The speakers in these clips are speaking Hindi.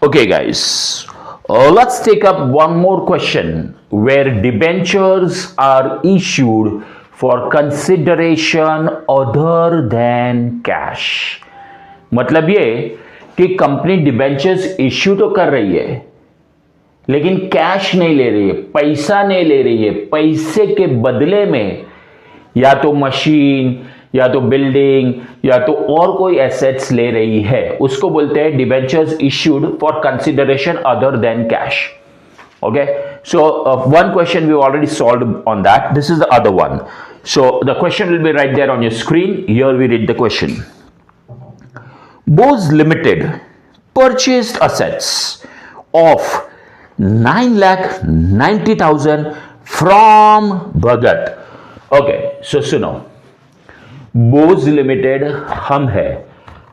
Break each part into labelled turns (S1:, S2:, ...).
S1: Okay, guys, let's take up one more question where debentures are issued for consideration other than cash. मतलब ये कि कंपनी डिबेंचर्स इश्यू तो कर रही है लेकिन कैश नहीं ले रही है, पैसा नहीं ले रही है, पैसे के बदले में या तो मशीन या तो बिल्डिंग या तो और कोई एसेट्स ले रही है, उसको बोलते हैं debentures issued for consideration other than cash. Okay, so one question we already solved on that. This is the other one. So the question will be right there on your screen. Here we read the question. Bose Limited purchased assets of 9,90,000 from Bhagat. Okay, so सुनो, बोज लिमिटेड हम है,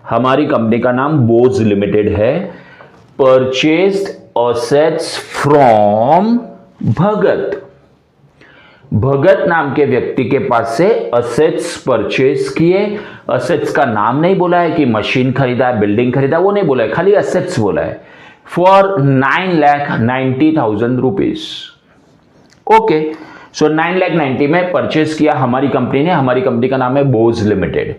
S1: हमारी कंपनी का नाम बोज लिमिटेड है. परचेस्ड असेट्स फ्रॉम भगत. भगत नाम के व्यक्ति के पास से असेट्स परचेज किए. असेट्स का नाम नहीं बोला है कि मशीन खरीदा है, बिल्डिंग खरीदा, वो नहीं बोला है, खाली असेट्स बोला है फॉर 9,90,000 रुपीज. ओके, सो 9,90,000 में परचेज किया हमारी कंपनी ने. हमारी कंपनी का नाम है बोज लिमिटेड.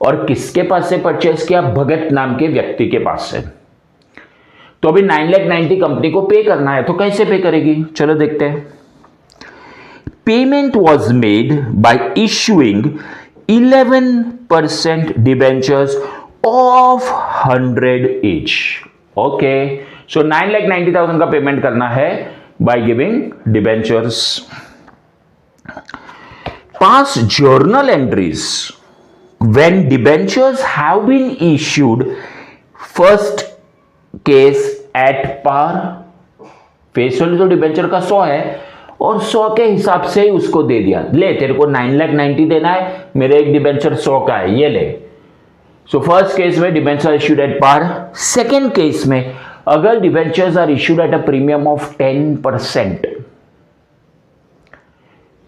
S1: और किसके पास से परचेज किया? भगत नाम के व्यक्ति के पास से. तो अभी 9,90,000 कंपनी को पे करना है, तो कैसे पे करेगी? चलो देखते हैं. Payment was made by issuing 11% debentures of 100 each. Okay, so 9,90,000 का पेमेंट करना है by giving debentures. Past journal entries when debentures have been issued. First case at par. Face value तो डिबेंचर का 100 है और 100 के हिसाब से ही उसको दे दिया. ले, तेरे को 9,90,000 देना है, मेरे एक डिबेंचर 100 का है, ये ले. सो फर्स्ट केस में debenture issued at par. Second case में अगर debentures are issued at a premium of 10%,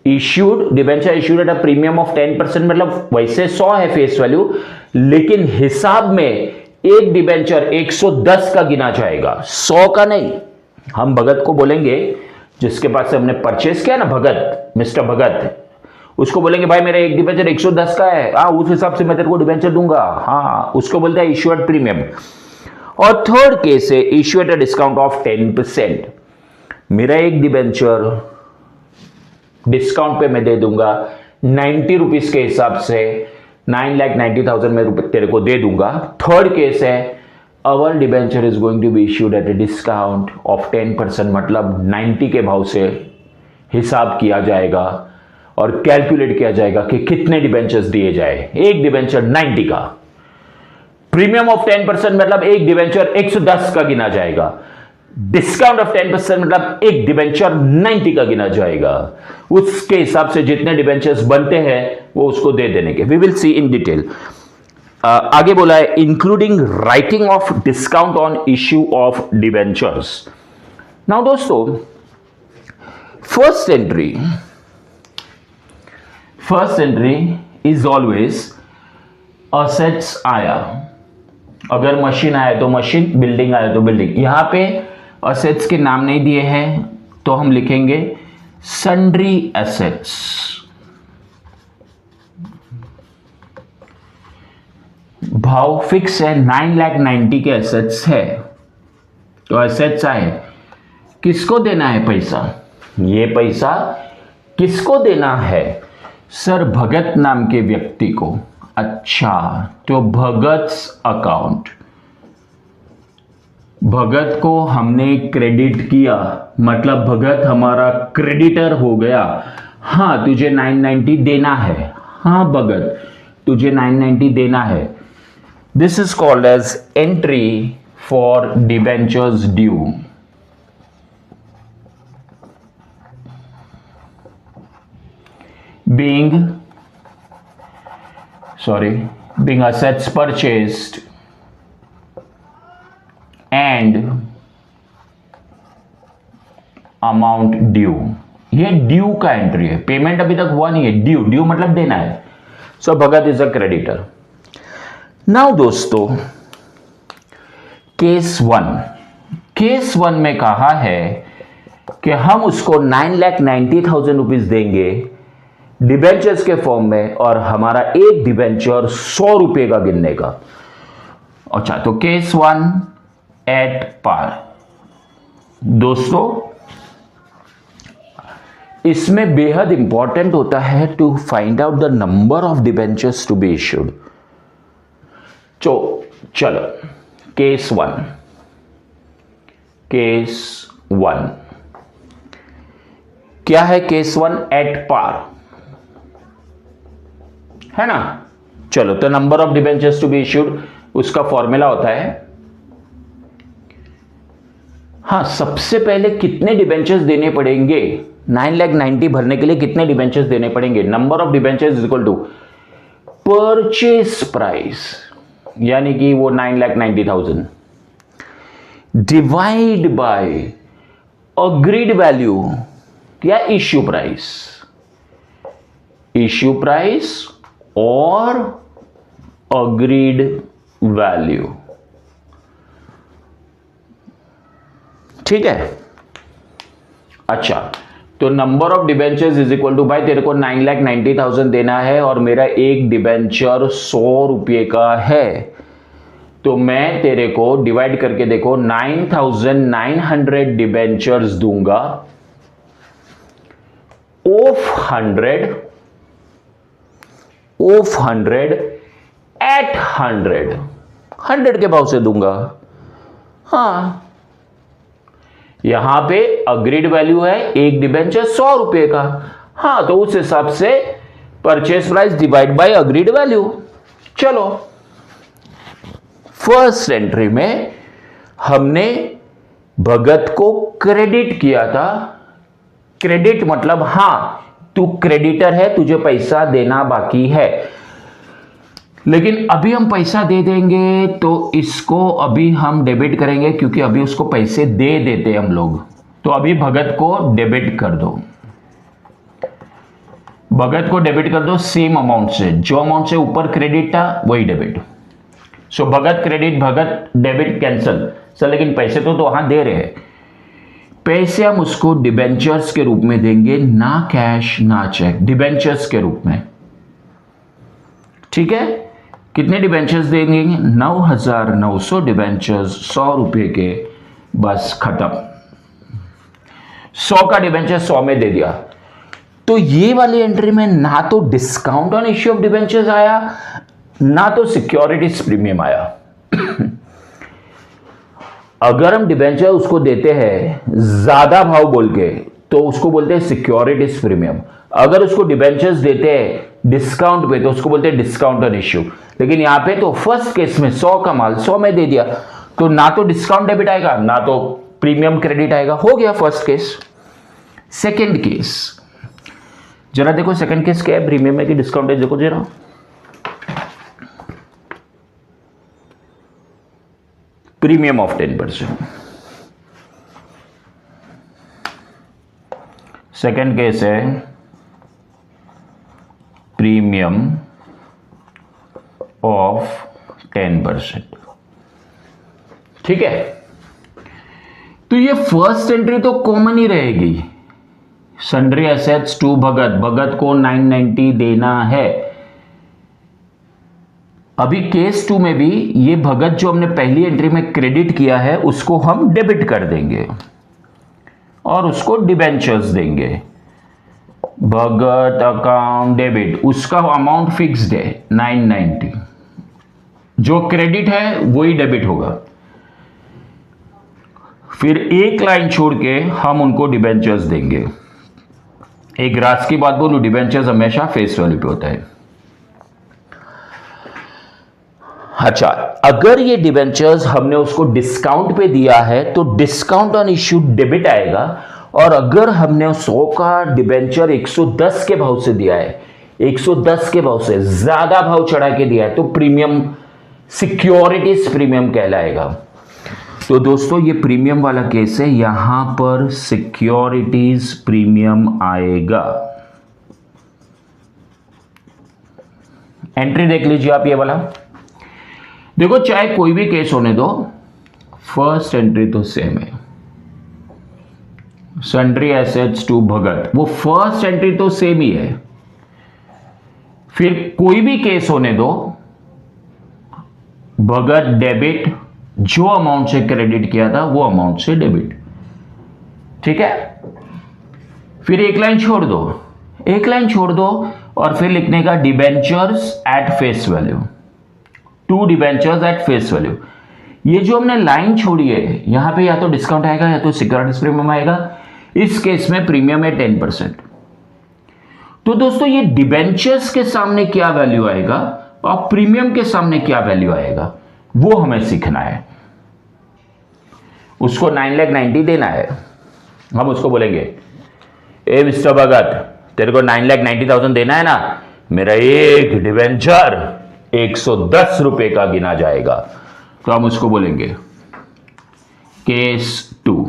S1: issued debenture issued at a premium of 10%, मतलब वैसे 100 है फेस वैल्यू, लेकिन हिसाब में एक डिबेंचर 110 का गिना जाएगा, 100 का नहीं. हम भगत को बोलेंगे, जिसके पास से हमने परचेस किया ना, भगत, मिस्टर भगत, उसको बोलेंगे भाई मेरा एक डिबेंचर 110 का है, हाँ उस हिसाब से मैं तेरे को डिबेंचर दूंगा. हाँ, उसको बोलते हैं इश्यू एट प्रीमियम. और थर्ड केस है issue at a discount of 10%. मेरा एक डिबेंचर डिस्काउंट पे मैं दे दूंगा 90 रुपीज के हिसाब से, 9,90,000 में तेरे को दे दूंगा. थर्ड केस है our debenture is going to be issued at a discount of 10%, मतलब 90 के भाव से हिसाब किया जाएगा और कैलकुलेट किया जाएगा कि कितने डिबेंचर्स दिए जाए. एक डिबेंचर 90 का, प्रीमियम ऑफ 10% मतलब एक डिबेंचर 110 का गिना जाएगा, डिस्काउंट ऑफ 10% मतलब एक डिबेंचर 90 का गिना जाएगा. उसके हिसाब से जितने डिबेंचर्स बनते हैं वो उसको दे देने के. We will see in detail. आगे बोला है including writing off discount on issue of debentures. Now दोस्तों, first entry is always assets आया, अगर मशीन आया तो मशीन, बिल्डिंग आया तो बिल्डिंग. यहां पे असेट्स के नाम नहीं दिए हैं तो हम लिखेंगे सन्ड्री एसेट्स. भाव फिक्स है, 9,90,000 के एसेट्स है, तो एसेट्स आए. किसको देना है पैसा? ये पैसा किसको देना है? सर भगत नाम के व्यक्ति को. अच्छा, तो भगत अकाउंट, भगत को हमने क्रेडिट किया, मतलब भगत हमारा क्रेडिटर हो गया. हाँ, तुझे 990 देना है. हाँ भगत, तुझे 990 देना है. This is called as entry for debentures due. being assets purchased and amount due. ये ड्यू का एंट्री है, पेमेंट अभी तक हुआ नहीं है. ड्यू मतलब देना है. So Bhagat is a creditor. Now दोस्तों, केस 1, केस 1 में कहा है कि हम उसको 9,90,000 रुपीज देंगे डिबेंचर्स के फॉर्म में, और हमारा एक डिबेंचर 100 रुपए का गिनने का। अच्छा, तो केस 1 एट पार। दोस्तों, इसमें बेहद इंपॉर्टेंट होता है to find out the number of debentures to be issued. चलो केस 1 क्या है? केस 1 एट पार है ना। चलो, तो number of debentures to be issued, उसका फॉर्मूला होता है, हाँ, सबसे पहले कितने डिबेंचर्स देने पड़ेंगे 9,90,000 भरने के लिए, कितने डिबेंचर्स देने पड़ेंगे? Number of debentures is equal to purchase price, यानी कि वो 9,90,000 डिवाइड बाय अग्रीड वैल्यू या इश्यू प्राइस और अग्रीड वैल्यू। ठीक है। अच्छा, तो number of debentures is equal to, भाई तेरे को 9,90,000 देना है और मेरा एक डिबेंचर 100 रुपये का है, तो मैं तेरे को डिवाइड करके देखो 9,900 डिबेंचर्स दूंगा ऑफ 100 एट 100 के भाव से दूंगा। हाँ, यहां पे अग्रीड वैल्यू है एक डिबेंचर 100 रुपए का, हाँ, तो उस हिसाब से purchase price divide by agreed value. चलो, फर्स्ट एंट्री में हमने भगत को क्रेडिट किया था। क्रेडिट मतलब हां, तू क्रेडिटर है, तुझे पैसा देना बाकी है, लेकिन अभी हम पैसा दे देंगे तो इसको अभी हम डेबिट करेंगे, क्योंकि अभी उसको पैसे दे देते हम लोग। तो अभी भगत को डेबिट कर दो, भगत को डेबिट कर दो सेम अमाउंट से, जो अमाउंट से ऊपर क्रेडिट था वही डेबिट। सो भगत क्रेडिट, भगत डेबिट कैंसल सर, लेकिन पैसे तो वहां दे रहे हैं। पैसे हम उसको डिबेंचर्स के रूप में देंगे, ना कैश ना चेक, डिबेंचर्स के रूप में। ठीक है, कितने डिबेंचर्स देंगे? 9,900 डिबेंचर्स 100 रुपए के, बस खत्म। 100 का डिबेंचर 100 में दे दिया। तो ये वाली एंट्री में ना तो discount on issue of debentures आया, ना तो सिक्योरिटीज प्रीमियम आया। अगर हम डिबेंचर उसको देते हैं ज्यादा भाव बोल के, तो उसको बोलते हैं सिक्योरिटीज प्रीमियम। अगर उसको डिबेंचर्स देते हैं डिस्काउंट पे, तो उसको बोलते हैं डिस्काउंट ऑन इश्यू। लेकिन यहां पे तो फर्स्ट केस में 100 का माल 100 में दे दिया, तो ना तो डिस्काउंट डेबिट आएगा, ना तो प्रीमियम क्रेडिट आएगा। हो गया फर्स्ट केस। सेकेंड केस जरा देखो, सेकेंड केस क्या है? प्रीमियम है कि डिस्काउंट है? देखो जरा, प्रीमियम ऑफ 10%। सेकेंड केस है प्रीमियम ऑफ 10%। ठीक है, तो ये फर्स्ट एंट्री तो कॉमन ही रहेगी, सन्ड्री एसेट्स टू भगत, भगत को 990 देना है। अभी केस 2 में भी ये भगत जो हमने पहली एंट्री में क्रेडिट किया है उसको हम डेबिट कर देंगे और उसको डिबेंचर्स देंगे। भगत अकाउंट डेबिट, उसका अमाउंट फिक्स्ड है 990, जो क्रेडिट है वही डेबिट होगा। फिर एक लाइन छोड़ के हम उनको डिबेंचर्स देंगे। एक राज की बात बोलूं, डिबेंचर्स हमेशा फेस वैल्यू पे होता है। अच्छा, अगर ये डिबेंचर्स हमने उसको डिस्काउंट पे दिया है तो डिस्काउंट ऑन इश्यू डेबिट आएगा, और अगर हमने 100 का डिबेंचर 110 के भाव से दिया है, 110 के भाव से ज्यादा भाव चढ़ा के दिया है, तो प्रीमियम सिक्योरिटीज प्रीमियम कहलाएगा। तो दोस्तों ये प्रीमियम वाला केस है, यहां पर सिक्योरिटीज प्रीमियम आएगा। एंट्री देख लीजिए आप, ये वाला देखो, चाहे कोई भी केस होने दो, फर्स्ट एंट्री तो सेम है, सन्ड्री एसेट्स टू भगत, वो फर्स्ट एंट्री तो सेम ही है। फिर कोई भी केस होने दो, भगत डेबिट, जो अमाउंट से क्रेडिट किया था वो अमाउंट से डेबिट, ठीक है। फिर एक लाइन छोड़ दो, एक लाइन छोड़ दो और फिर लिखने का debentures at face value, to debentures at face value. ये जो हमने लाइन छोड़ी है, यहां पे या तो डिस्काउंट आएगा या तो सिक्योरिटीज प्रीमियम आएगा। इस केस में प्रीमियम है 10%। तो दोस्तों ये डिबेंचर्स के सामने क्या वैल्यू आएगा और प्रीमियम के सामने क्या वैल्यू आएगा, वो हमें सीखना है। उसको 9,90,000 देना है। हम उसको बोलेंगे, ए मिस्टर भगत, तेरे को 9,90,000 देना है ना, मेरा एक डिबेंचर 110 रुपए का गिना जाएगा। तो हम उसको बोलेंगे case 2,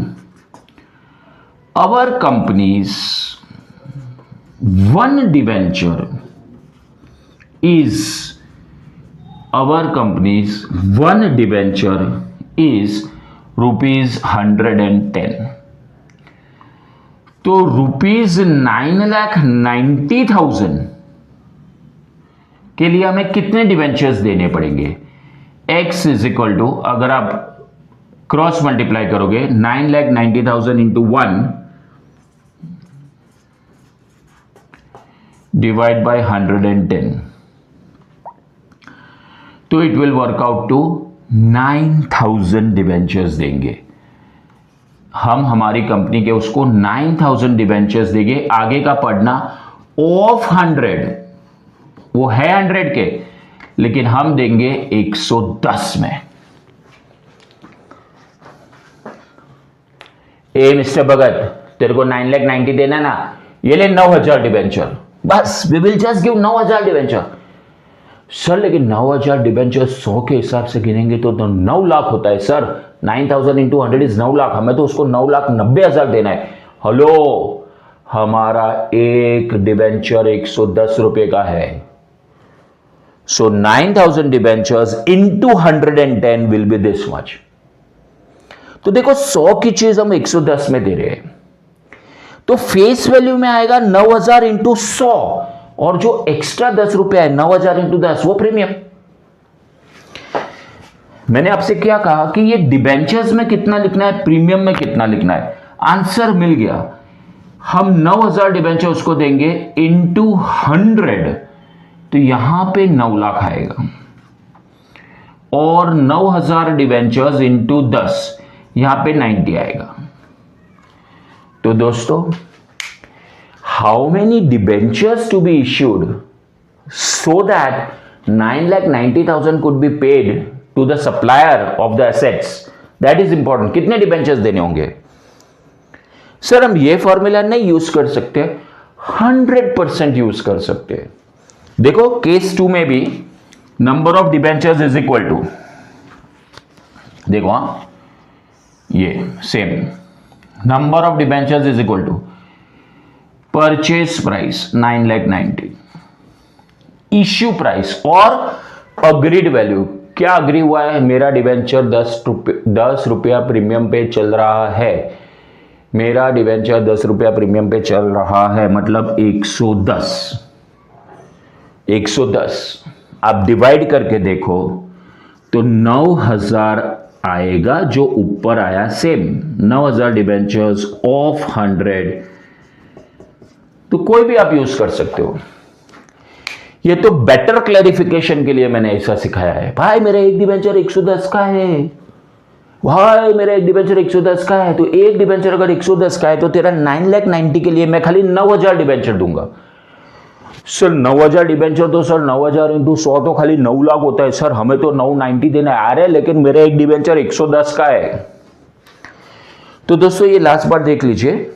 S1: our companies one debenture is, our company's one debenture is ₹110। तो ₹9,90,000 के लिए हमें कितने डिबेंचर्स देने पड़ेंगे? x इज इक्वल टू, अगर आप क्रॉस मल्टीप्लाई करोगे 9,90,000 इंटू 1 डिवाइड बाय 110, तो it will work out to 9,000 debentures देंगे। हम हमारी कंपनी के उसको 9,000 डिबेंचर्स देंगे। आगे का पढ़ना ऑफ 100, वो है 100 के, लेकिन हम देंगे 110 में। ए मिस्टर भगत, तेरे को 9,90,000 देना ना, ये ले 9,000 डिबेंचर, बस we will just give 9,000 debenture. Sir लेकिन 9,000 डिबेंचर 100 के हिसाब से गिनेंगे तो 9 लाख होता है सर। 9,000 इंटू 100 इज 9 लाख, हमें तो उसको 9,90,000 देना है। हेलो, हमारा एक डिबेंचर 110 रुपए का है। सो 9,000 debentures into 110 will be this much. तो देखो 100 की चीज हम 110 में दे रहे हैं, तो फेस वैल्यू में आएगा 9,000 इंटू 100, और जो एक्स्ट्रा 10 रुपया है 9,000 इंटू 10 वो प्रीमियम। मैंने आपसे क्या कहा कि ये डिबेंचर्स में कितना लिखना है, प्रीमियम में कितना लिखना है, आंसर मिल गया। हम 9,000 डिबेंचर उसको देंगे इंटू 100, तो यहां पे 9 लाख आएगा, और 9,000 डिबेंचर्स इंटू 10 यहां पे 90 आएगा। तो दोस्तों, how many debentures to be issued so that 9,90,000 could be paid to the supplier of the assets, that is important। कितने डिबेंचर्स देने होंगे? सर हम ये फॉर्मूला नहीं यूज कर सकते, 100% यूज कर सकते हैं। देखो केस 2 में भी number of debentures is equal to, देखो हाँ, ये same number of debentures is equal to purchase price 9,90,000, issue price और अग्रीड वैल्यू। क्या अग्री हुआ है? मेरा डिबेंचर 10 रुपया प्रीमियम पे चल रहा है, मेरा डिबेंचर 10 रुपया प्रीमियम पे चल रहा है, मतलब 110 आप डिवाइड करके देखो तो 9,000 आएगा, जो ऊपर आया सेम 9,000 डिबेंचर्स ऑफ 100। तो कोई भी आप यूज कर सकते हो। ये तो बेटर क्लैरिफिकेशन के लिए मैंने ऐसा सिखाया है। भाई मेरा एक डिबेंचर 110 का है, भाई मेरा एक डिबेंचर 110 का है, तो एक डिबेंचर अगर 110 का है तो तेरा 9,90,000 के लिए मैं खाली 9,000 डिबेंचर दूंगा। सर 9,000 डिबेंचर तो सर 9,000 इंटू 100 तो खाली 9 लाख होता है सर, हमें तो 990 देना है। अरे लेकिन मेरा एक डिबेंचर 110 का है। तो दोस्तों ये लास्ट बार देख लीजिए,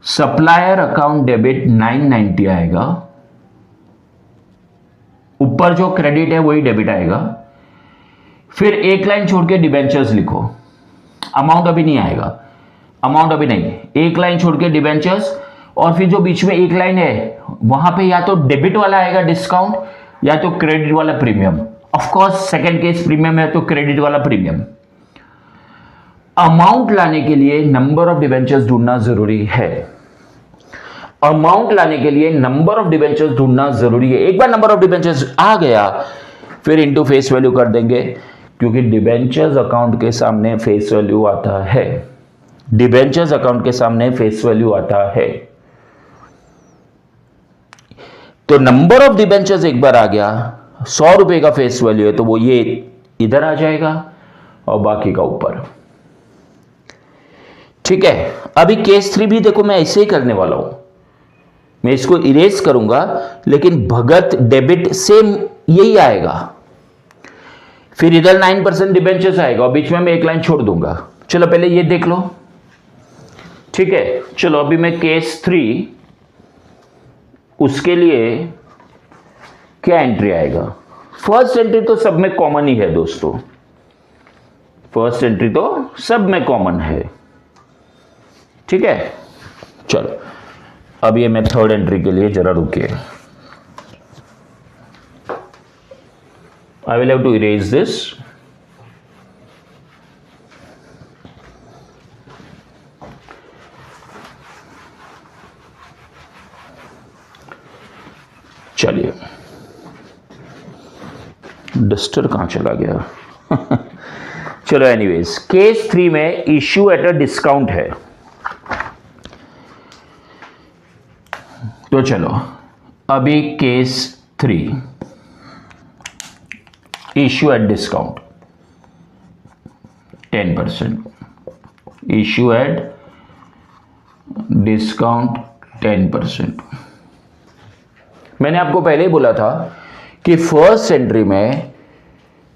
S1: सप्लायर अकाउंट डेबिट 990 आएगा, ऊपर जो क्रेडिट है वही डेबिट आएगा। फिर एक लाइन छोड़ के डिबेंचर्स लिखो, अमाउंट अभी नहीं आएगा, अमाउंट अभी नहीं, एक लाइन छोड़ के डिबेंचर्स, और फिर जो बीच में एक लाइन है वहां पे या तो डेबिट वाला आएगा डिस्काउंट या तो क्रेडिट वाला premium. Of course second case premium है तो क्रेडिट वाला प्रीमियम। अमाउंट लाने के लिए नंबर ऑफ डिबेंचर्स ढूंढना जरूरी है। अमाउंट लाने के लिए नंबर ऑफ डिबेंचर्स ढूंढना जरूरी है। एक बार नंबर ऑफ डिबेंचर्स आ गया फिर इनटू फेस वैल्यू कर देंगे, क्योंकि डिबेंचर्स अकाउंट के सामने फेस वैल्यू आता है। डिबेंचर्स अकाउंट के सामने फेस वैल्यू आता है। तो नंबर ऑफ डिबेंचर्स एक बार आ गया, 100 रुपए का फेस वैल्यू है तो वो ये इधर आ जाएगा और बाकी का ऊपर। ठीक है, अभी केस 3 भी देखो मैं ऐसे ही करने वाला हूं। मैं इसको इरेज करूंगा लेकिन भगत डेबिट सेम यही आएगा। फिर इधर 9% डिबेंचर्स आएगा और बीच में मैं एक लाइन छोड़ दूंगा। चलो पहले ये देख लो। ठीक है, चलो अभी मैं केस 3 उसके लिए क्या एंट्री आएगा। फर्स्ट एंट्री तो सब में कॉमन ही है दोस्तों, फर्स्ट एंट्री तो सब में कॉमन है। ठीक है, चलो अब ये मैं थर्ड एंट्री के लिए जरा रुकिए। I will have to erase this. चलिए, डस्टर कहां चला गया? चलो एनीवेज, केस 3 में इश्यू एट अ डिस्काउंट है। तो चलो अभी case 3 issue at discount 10%, issue at discount 10%। मैंने आपको पहले ही बोला था कि फर्स्ट एंट्री में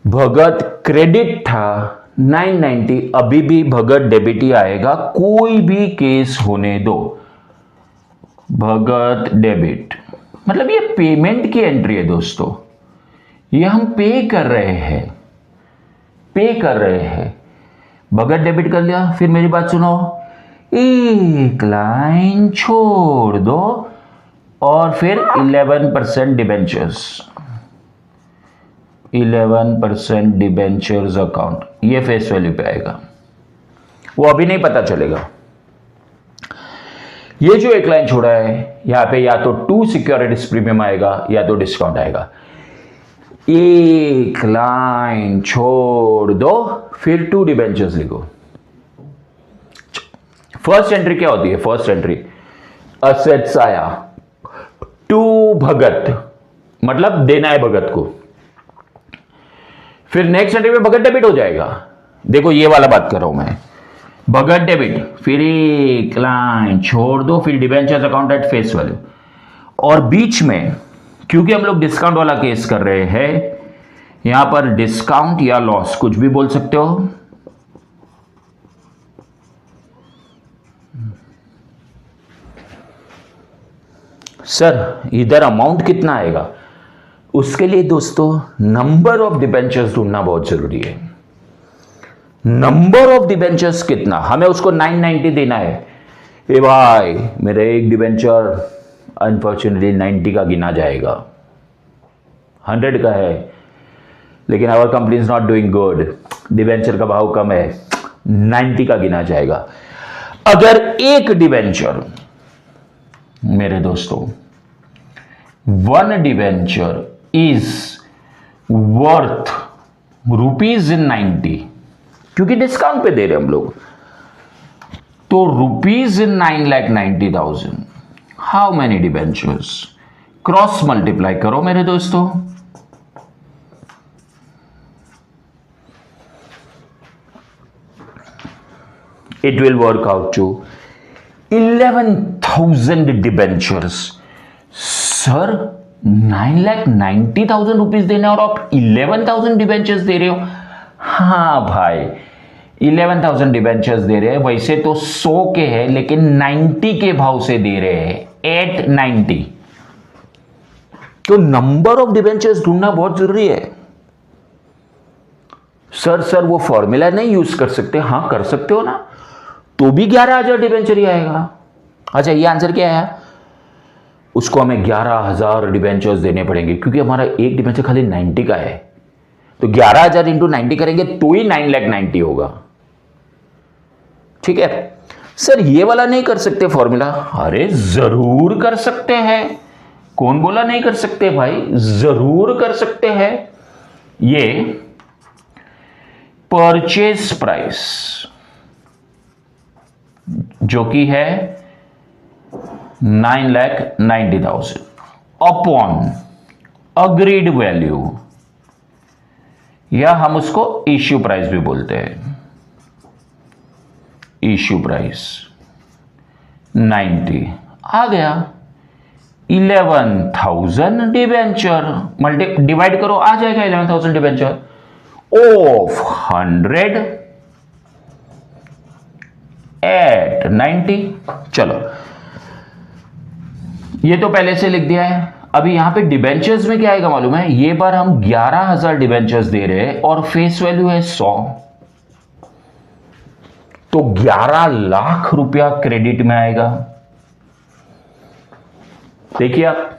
S1: भगत क्रेडिट था 990, अभी भी भगत डेबिट ही आएगा, कोई भी केस होने दो। भगत डेबिट मतलब ये पेमेंट की एंट्री है दोस्तों, ये हम पे कर रहे हैं, पे कर रहे हैं। भगत डेबिट कर लिया, फिर मेरी बात सुनो, एक लाइन छोड़ दो और फिर 11% डिबेंचर्स, 11% डिबेंचर्स अकाउंट, ये फेस वैल्यू पे आएगा। वो अभी नहीं पता चलेगा। ये जो एक लाइन छोड़ा है यहां पे या तो 2 सिक्योरिटीज प्रीमियम आएगा या तो डिस्काउंट आएगा। एक लाइन छोड़ दो फिर 2 डिबेंचर्स लिखो। फर्स्ट एंट्री क्या होती है? फर्स्ट एंट्री असेट्स आया 2 भगत, मतलब देना है भगत को। फिर नेक्स्ट एंट्री में भगत डेबिट हो जाएगा। देखो ये वाला बात कर रहा हूं मैं, भगत डेबिट, फिर एक लाइन छोड़ दो, फिर debentures account at face value, और बीच में क्योंकि हम लोग डिस्काउंट वाला केस कर रहे हैं, यहां पर डिस्काउंट या लॉस कुछ भी बोल सकते हो। सर इधर अमाउंट कितना आएगा? उसके लिए दोस्तों नंबर ऑफ डिबेंचर्स ढूंढना बहुत जरूरी है। नंबर ऑफ डिबेंचर्स कितना, हमें उसको 990 देना है। ए भाई मेरा एक डिबेंचर अनफॉर्चुनेटली 90 का गिना जाएगा, 100 का है, लेकिन our company is not doing good, debenture का भाव कम है, 90 का गिना जाएगा। अगर एक डिबेंचर मेरे दोस्तों 1 डिबेंचर इज वर्थ ₹90, क्योंकि डिस्काउंट पे दे रहे हम लोग, तो ₹9,90,000। How many debentures? Cross multiply करो मेरे दोस्तों। It will work out to 11,000 debentures. Sir 9,90,000 rupees देना और आप 11,000 डिबेंचर्स दे रहे हो? हाँ भाई 11,000 डिबेंचर्स दे रहे हैं, वैसे तो 100 के हैं लेकिन 90 के भाव से दे रहे हैं, 890। तो नंबर ऑफ डिबेंचर्स ढूंढना बहुत जरूरी है। सर वो फॉर्मूला नहीं यूज कर सकते? हाँ कर सकते हो ना, तो भी 11,000 डिबेंचर ही आएगा। अच्छा ये आंसर क्या है? उसको हमें 11,000 डिबेंचर्स देने पड़ेंगे, क्योंकि हमारा एक डिबेंचर खाली 90 का है। तो 11,000 इंटू 90 करेंगे तो ही 9,90,000 होगा। ठीक है सर, ये वाला नहीं कर सकते फॉर्मूला? अरे जरूर कर सकते हैं, कौन बोला नहीं कर सकते भाई, जरूर कर सकते हैं। ये परचेज प्राइस जो कि है 9,90,000 अपॉन अग्रीड वैल्यू, या हम उसको इश्यू प्राइस भी बोलते हैं, इश्यू प्राइस 90 आ गया। 11,000 डिबेंचर डिवाइड करो, आ जाएगा 11,000 डिबेंचर ऑफ 100 एट 90। चलो ये तो पहले से लिख दिया है। अभी यहां पे डिबेंचर्स में क्या आएगा मालूम है? ये बार हम 11,000 डिबेंचर्स दे रहे हैं और फेस वैल्यू है 100, तो 11 लाख रुपया क्रेडिट में आएगा। देखिए आप,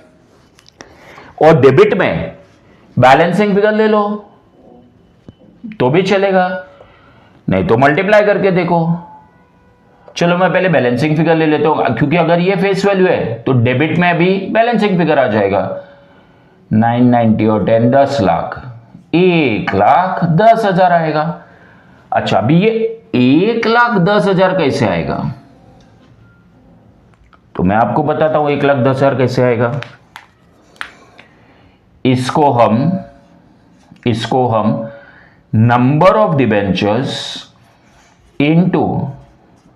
S1: और डेबिट में बैलेंसिंग फिगर ले लो तो भी चलेगा, नहीं तो मल्टीप्लाई करके देखो। चलो मैं पहले बैलेंसिंग फिगर ले लेता हूं, क्योंकि अगर ये फेस वैल्यू है तो डेबिट में भी बैलेंसिंग फिगर आ जाएगा। 990 और 10 10 लाख, 1,10,000 आएगा। अच्छा अभी ये 1,10,000 कैसे आएगा? तो मैं आपको बताता हूं 1,10,000 कैसे आएगा। इसको हम number of debentures into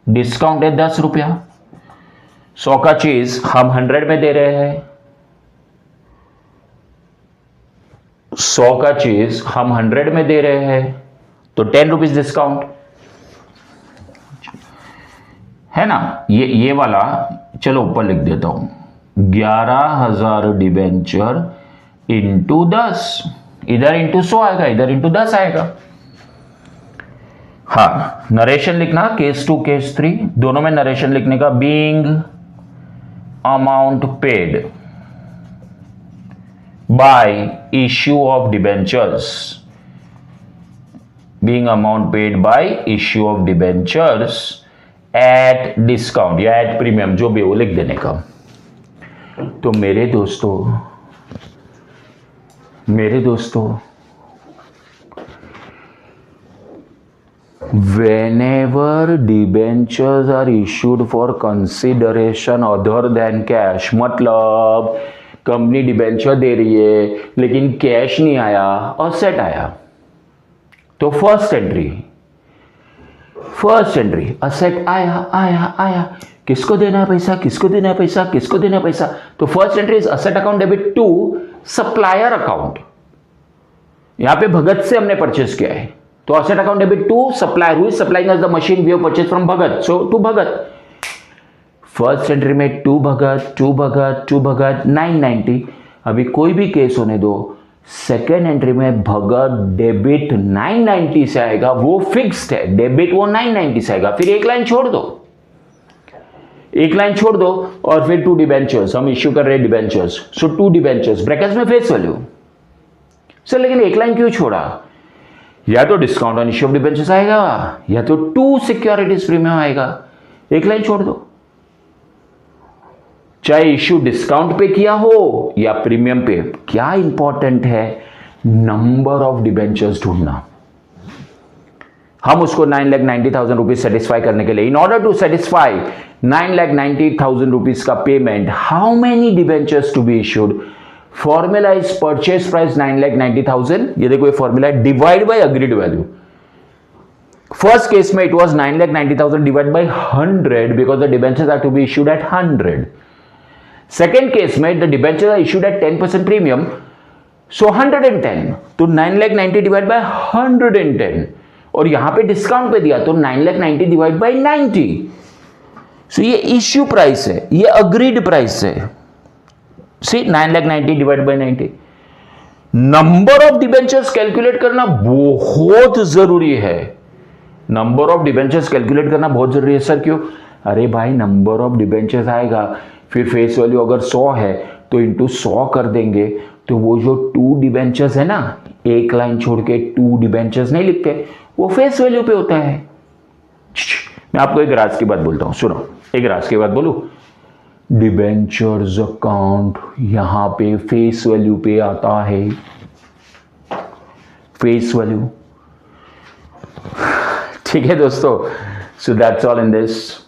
S1: discount है 10 रुपया। 100 का चीज हम 100 में दे रहे हैं, 100 का चीज हम 100 में दे रहे हैं, तो 10 रुपीज डिस्काउंट है ना। ये वाला चलो ऊपर लिख देता हूं, 11,000 डिबेंचर इंटू 10, इधर इंटू 100 आएगा, इधर इंटू 10 आएगा। हाँ नरेशन लिखना, केस 2 केस 3 दोनों में नरेशन लिखने का। Being amount paid by issue of debentures, being amount paid by issue of debentures at discount या एट प्रीमियम, जो भी वो लिख देने का। तो मेरे दोस्तों whenever debentures are issued for consideration other than cash, मतलब कंपनी डिबेंचर दे रही है लेकिन कैश नहीं आया, असेट आया, तो फर्स्ट एंट्री असेट आया, किसको देना है पैसा, किसको देना है पैसा, किसको देना है पैसा, तो first entry is asset account debit to supplier account. यहां पे भगत से हमने परचेस किया है, तो asset account debit to supplier, who is supplying us the machine we have purchase from Bhagat, so to Bhagat. First entry में टू भगत 990। अभी कोई भी केस होने दो, सेकेंड एंट्री में भगत डेबिट 990 से आएगा, वो फिक्स्ड है, डेबिट वो 990 से आएगा। फिर एक लाइन छोड़ दो और फिर 2 डिबेंचर्स हम इश्यू कर रहे हैं डिबेंचर्स, सो 2 डिबेंचर्स ब्रैकेट्स में फेस वैल्यू। सर लेकिन एक लाइन क्यों छोड़ा? या तो discount on issue of debentures आएगा या तो 2 सिक्योरिटीज प्रीमियम आएगा, एक लाइन छोड़ दो। चाहे इश्यू डिस्काउंट पे किया हो या प्रीमियम पे, क्या इंपॉर्टेंट है? नंबर ऑफ डिबेंचर्स ढूंढना। हम उसको 9,90,000 रुपीज सेटिस्फाई करने के लिए, in order to satisfy 9,90,000 rupees का payment, how many debentures to be issued, formula is purchase price 9,90,000, ये देखो ये फॉर्मूला है, divide by agreed value. First case में it was 9,90,000 divide by 100 because the debentures are to be issued at 100। Second case में the debentures are issued at 10% premium, so 110, तो 9,90,000 डिवाइड बाय 110, और यहां पे डिस्काउंट पे दिया तो 9,90,000 डिवाइड बाय 90। सो ये इश्यू प्राइस है, ये अग्रीड प्राइस है। सी 9,90,000 divide bye 90। Number of debentures calculate करना बहुत जरूरी है, नंबर ऑफ डिबेंचर्स कैलकुलेट करना बहुत जरूरी है। सर क्यों? अरे भाई नंबर ऑफ डिबेंचर्स आएगा, फिर फेस वैल्यू अगर 100 है तो इंटू 100 कर देंगे, तो वो जो 2 डिबेंचर्स है ना, एक लाइन छोड़ के 2 डिबेंचर्स नहीं लिखते, वो फेस वैल्यू पे होता है। मैं आपको एक राज की बात बोलता हूं, सुनो, एक राज की बात बोलूं। डिबेंचर्स अकाउंट यहां पे फेस वैल्यू पे आता है, फेस वैल्यू। ठीक है दोस्तों, so that's all in this.